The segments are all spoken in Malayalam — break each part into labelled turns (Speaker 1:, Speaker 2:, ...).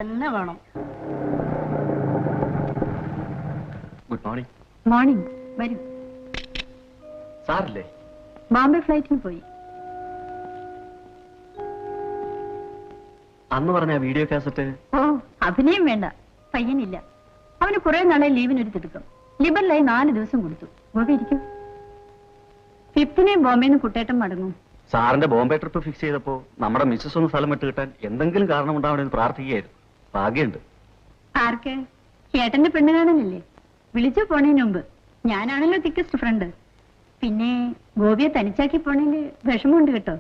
Speaker 1: തന്നെ വേണം.
Speaker 2: Good morning.
Speaker 1: മോർണിംഗ്. വരൂ.
Speaker 2: സാറില്ലേ?
Speaker 1: ബോംബെ ഫ്ലൈറ്റിന് പോയി.
Speaker 2: അന്ന് പറഞ്ഞ വീഡിയോ കാസറ്റ്?
Speaker 1: ഓ, അഭിനയം വേണ്ട. പയ്യനില്ല. അവന് കുറെ നാളെ ലീവിനൊരു തിടുക്കം. ലിബറിലായി 4 ദിവസം കൊടുത്തു. ഗോപി ഇരിക്കും. 5th ബോംബെന്ന് കുട്ടേട്ടം മടങ്ങും.
Speaker 2: സാറിന്റെ ബോംബെ ട്രിപ്പ് ഫിക്സ് ചെയ്തപ്പോ നമ്മുടെ മിസ്സസ് ഒന്ന് സ്ഥലം വിട്ട് കിട്ടാൻ എന്തെങ്കിലും കാരണം ഉണ്ടാവണമെന്ന് പ്രാർത്ഥിക്കുകയായിരുന്നു. ഭാഗ്യമുണ്ട്.
Speaker 1: ആർക്ക്? ഏട്ടന്റെ പെണ്ണ് കാണാനല്ലേ? വിളിച്ചു പോണേന് മുമ്പ്. ഞാനാണല്ലോ തിക്കസ്റ്റ് ഫ്രണ്ട്. പിന്നെ ഗോപിയെ തനിച്ചാക്കി പോണേല് വിഷമമുണ്ട് കേട്ടോ.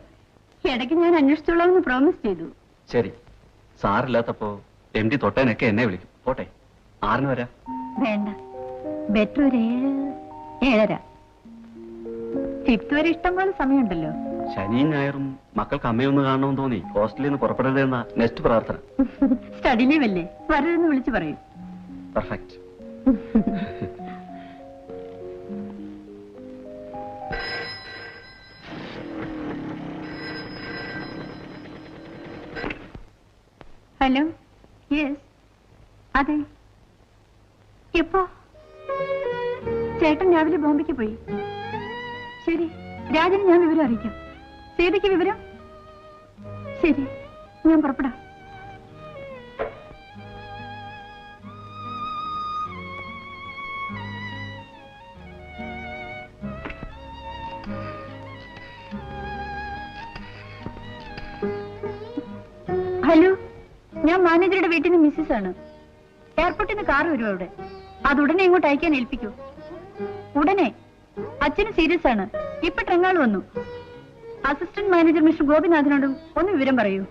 Speaker 1: ഇടയ്ക്ക് ഞാൻ അന്വേഷിച്ചോളാമെന്ന് പ്രോമിസ് ചെയ്തു.
Speaker 2: ശരി, സാറില്ലാത്തപ്പോ MD തൊട്ടേനൊക്കെ എന്നെ വിളിക്കും. പോട്ടെ, 6 വരാം.
Speaker 1: വേണ്ട, ബെറ്റർ ഒരു 7, 7:30. 5th വരെ ഇഷ്ടം പോലെ സമയമുണ്ടല്ലോ.
Speaker 2: ശനിയും ഞായറും മക്കൾക്ക് അമ്മയൊന്ന് കാണണമെന്ന് തോന്നി ഹോസ്റ്റലിൽ നിന്ന് പുറപ്പെടരുതെന്ന നെക്സ്റ്റ് പ്രാർത്ഥന.
Speaker 1: സ്റ്റഡി ലീവ് അല്ലേ, വരരുതെന്ന് വിളിച്ചു പറയും.
Speaker 2: പെർഫെക്റ്റ്.
Speaker 1: ഹലോ. യെസ്, അതെ. എപ്പോ? ചേട്ടൻ രാവിലെ ബോംബെക്ക് പോയി. ശരി, രാജന് ഞാൻ വിവരം അറിയിക്കാം. സീതയ്ക്ക് വിവരം? ശരി, ഞാൻ പുറപ്പെടാം. ഹലോ, ഞാൻ മാനേജറുടെ വീട്ടിൽ നിന്ന് മിസ്സസ് ആണ്. എയർപോർട്ടിൽ നിന്ന് കാർ വരും അവിടെ. അതുടനെ ഇങ്ങോട്ട് അയക്കാൻ ഏൽപ്പിക്കൂ. ഉടനെ. അച്ഛന് സീരിയസ് ആണ്. ഇപ്പൊ ട്രങ്ങാൾ വന്നു. അസിസ്റ്റന്റ് മാനേജർ മിസ്റ്റർ ഗോപിനാഥനോടും ഒന്ന് വിവരം പറയൂ.